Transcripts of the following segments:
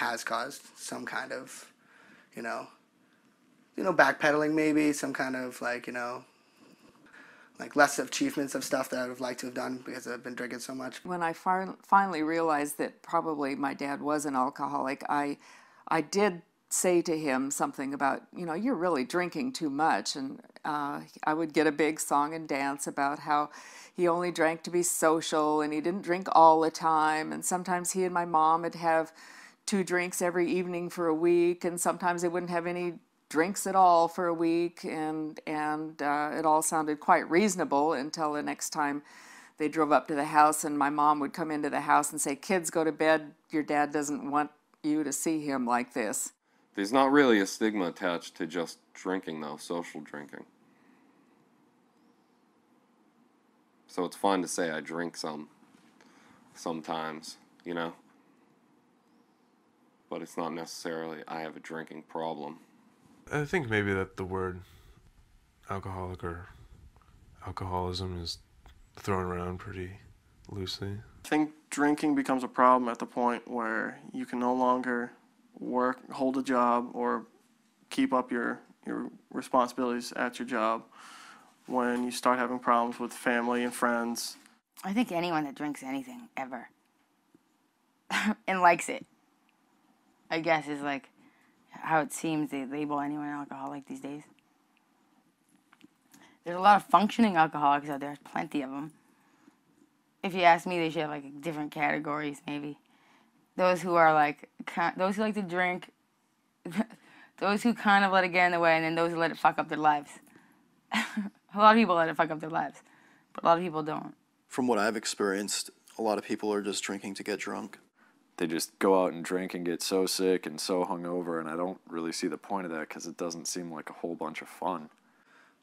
has caused some kind of, backpedaling maybe, some kind of like, like less achievements of stuff that I would have liked to have done because I've been drinking so much. When I finally realized that probably my dad was an alcoholic, I did say to him something about, you're really drinking too much. And I would get a big song and dance about how he only drank to be social and he didn't drink all the time. And sometimes he and my mom would have 2 drinks every evening for a week, and sometimes they wouldn't have any drinks at all for a week, and it all sounded quite reasonable until the next time they drove up to the house and my mom would come into the house and say, "Kids, go to bed. Your dad doesn't want you to see him like this." There's not really a stigma attached to just drinking, though, social drinking. So it's fine to say I drink sometimes, but it's not necessarily I have a drinking problem. I think maybe that the word alcoholic or alcoholism is thrown around pretty loosely. I think drinking becomes a problem at the point where you can no longer work, hold a job, or keep up your responsibilities at your job, when you start having problems with family and friends. I think anyone that drinks anything ever and likes it, I guess, is like how it seems they label anyone alcoholic these days. There's a lot of functioning alcoholics out there, plenty of them. If you ask me, they should have like different categories maybe. Those who are like, those who like to drink, those who kind of let it get in the way, and then those who let it fuck up their lives. A lot of people let it fuck up their lives, but a lot of people don't. From what I've experienced, a lot of people are just drinking to get drunk. They just go out and drink and get so sick and so hungover, and I don't really see the point of that because it doesn't seem like a whole bunch of fun.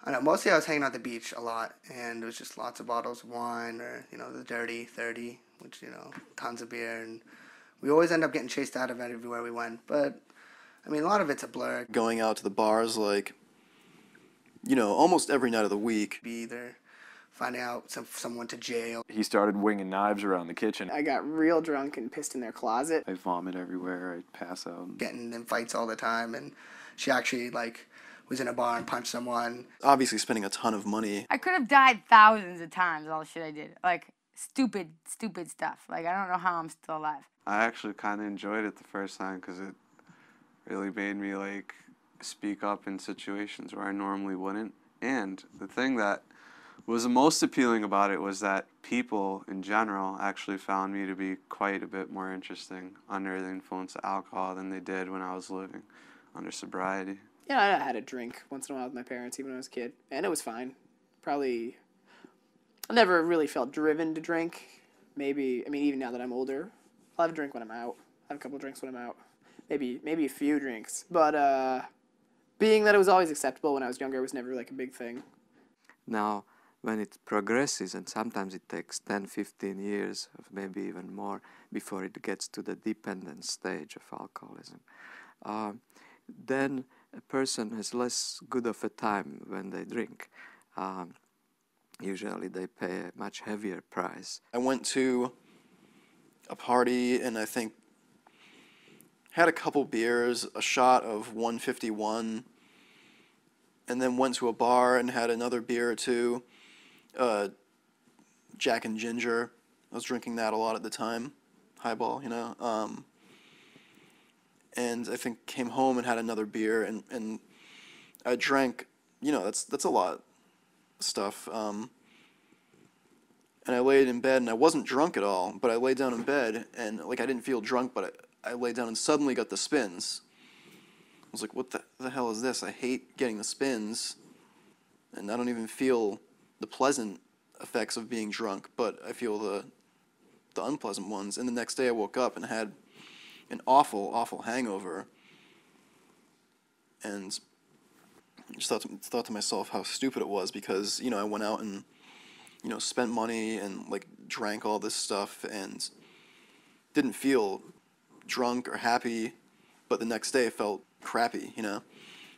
I know, mostly I was hanging out at the beach a lot, and it was just lots of bottles of wine or, the dirty 30, which, tons of beer, and we always end up getting chased out of it everywhere we went. But, a lot of it's a blur. Going out to the bars, almost every night of the week. Be either finding out someone to jail. He started winging knives around the kitchen. I got real drunk and pissed in their closet. I vomit everywhere. I pass out. Getting in fights all the time, and she actually, was in a bar and punched someone. Obviously spending a ton of money. I could have died thousands of times, all the shit I did. Stupid stuff. I don't know how I'm still alive. I actually kind of enjoyed it the first time because it really made me, speak up in situations where I normally wouldn't. And the thing that was the most appealing about it was that people in general actually found me to be quite a bit more interesting under the influence of alcohol than they did when I was living under sobriety. Yeah, I had a drink once in a while with my parents, even when I was a kid, and it was fine. I never really felt driven to drink. Maybe, even now that I'm older, I'll have a drink when I'm out. I'll have a couple of drinks when I'm out. Maybe a few drinks. But being that it was always acceptable when I was younger, it was never a big thing. Now, when it progresses, and sometimes it takes 10, 15 years, or maybe even more, before it gets to the dependent stage of alcoholism, then a person has less good of a time when they drink. Usually they pay a much heavier price. I went to a party and I think had a couple beers, a shot of 151, and then went to a bar and had another beer or two, Jack and Ginger. I was drinking that a lot at the time, highball, and I think came home and had another beer, and I drank, that's a lot of stuff. And I laid in bed, and I wasn't drunk at all, but I laid down in bed, and I didn't feel drunk, but I laid down and suddenly got the spins. I was like, what the hell is this? I hate getting the spins, and I don't even feel the pleasant effects of being drunk, but I feel the unpleasant ones. And the next day I woke up and had an awful, awful hangover, and just thought to myself how stupid it was, because I went out and spent money and drank all this stuff and didn't feel drunk or happy, but the next day I felt crappy,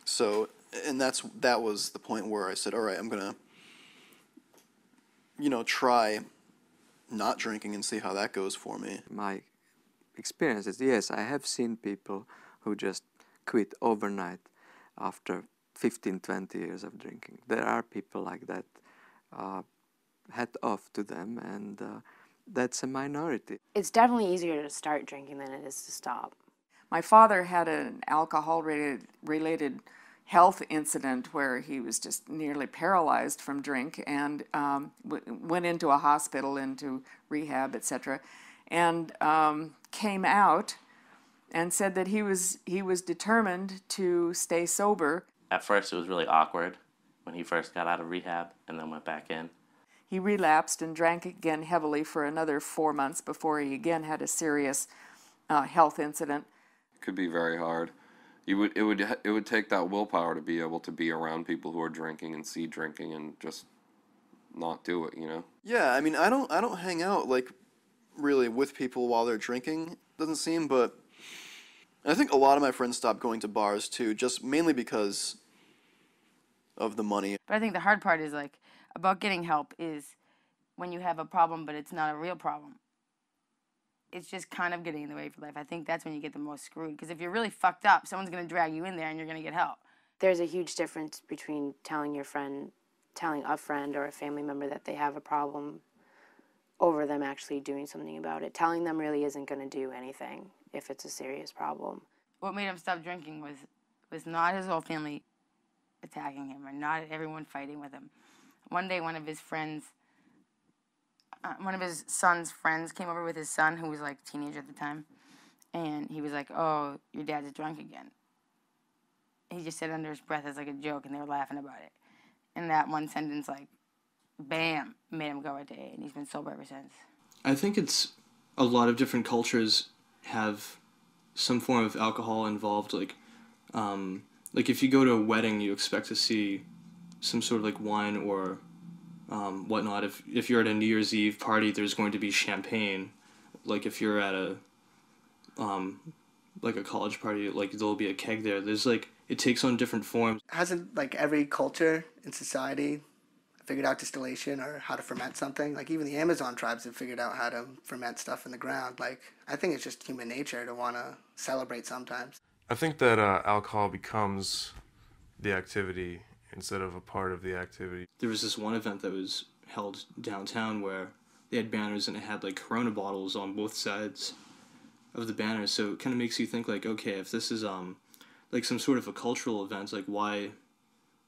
So, and that was the point where I said, all right, I'm gonna try not drinking and see how that goes for me. My experiences. Yes, I have seen people who just quit overnight after 15, 20 years of drinking. There are people like that. Hat off to them, and that's a minority. It's definitely easier to start drinking than it is to stop. My father had an alcohol-related health incident where he was just nearly paralyzed from drink and went into a hospital, into rehab, etc., and came out and said that he was determined to stay sober. At first it was really awkward when he first got out of rehab and then went back in. He relapsed and drank again heavily for another 4 months before he again had a serious health incident. It could be very hard. It would take that willpower to be able to be around people who are drinking and see drinking and just not do it, you know? Yeah, I mean, I don't hang out like really with people while they're drinking, doesn't seem, but I think a lot of my friends stopped going to bars too, just mainly because of the money. But I think the hard part is like about getting help is when you have a problem but it's not a real problem. It's just kind of getting in the way of your life. I think that's when you get the most screwed, because if you're really fucked up, someone's going to drag you in there and you're going to get help. There's a huge difference between telling a friend or a family member that they have a problem over them actually doing something about it. Telling them really isn't going to do anything if it's a serious problem. What made him stop drinking was not his whole family attacking him or not everyone fighting with him. One day one of his son's friends came over with his son, who was like a teenager at the time, and he was like, "Oh, your dad's drunk again." He just said under his breath as like a joke, and they were laughing about it. And that one sentence, like, bam, made him go a day, and he's been sober ever since. I think it's a lot of different cultures have some form of alcohol involved. Like if you go to a wedding, you expect to see some sort of like wine or whatnot. If you're at a New Year's Eve party, there's going to be champagne. Like if you're at a like a college party, like there'll be a keg there. There's like, it takes on different forms. Hasn't like every culture in society figured out distillation or how to ferment something? Like even the Amazon tribes have figured out how to ferment stuff in the ground. Like I think it's just human nature to want to celebrate sometimes. I think that alcohol becomes the activity instead of a part of the activity. There was this one event that was held downtown where they had banners and it had like Corona bottles on both sides of the banners. So it kind of makes you think like, okay, if this is like some sort of a cultural event, like why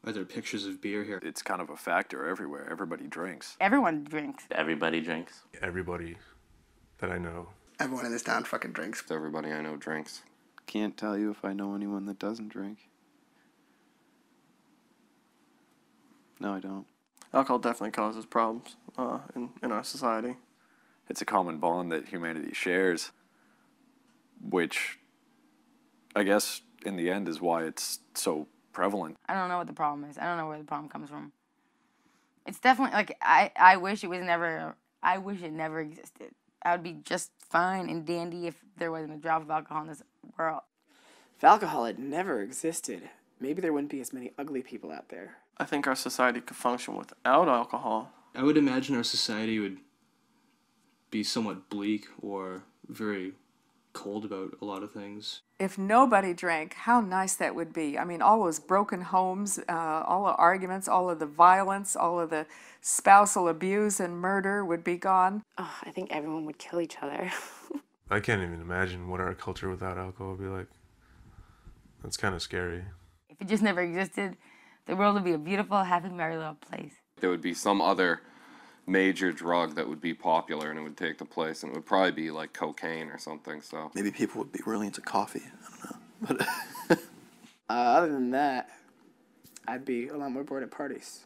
are there pictures of beer here? It's kind of a factor everywhere. Everybody drinks. Everyone drinks. Everybody drinks. Everybody that I know. Everyone in this town fucking drinks. Everybody I know drinks. Can't tell you if I know anyone that doesn't drink. No, I don't. Alcohol definitely causes problems in our society. It's a common bond that humanity shares, which I guess in the end is why it's so prevalent. I don't know what the problem is. I don't know where the problem comes from. It's definitely like I wish it never existed. I would be just fine and dandy if there wasn't a drop of alcohol in this world. If alcohol had never existed, maybe there wouldn't be as many ugly people out there. I think our society could function without alcohol. I would imagine our society would be somewhat bleak or very cold about a lot of things. If nobody drank, how nice that would be. I mean, all those broken homes, all the arguments, all of the violence, all of the spousal abuse and murder would be gone. Oh, I think everyone would kill each other. I can't even imagine what our culture without alcohol would be like. That's kind of scary. If it just never existed, the world would be a beautiful, happy, merry little place. There would be some other major drug that would be popular and it would take the place, and it would probably be like cocaine or something. So Maybe people would be really into coffee. I don't know. But Other than that, I'd be a lot more bored at parties.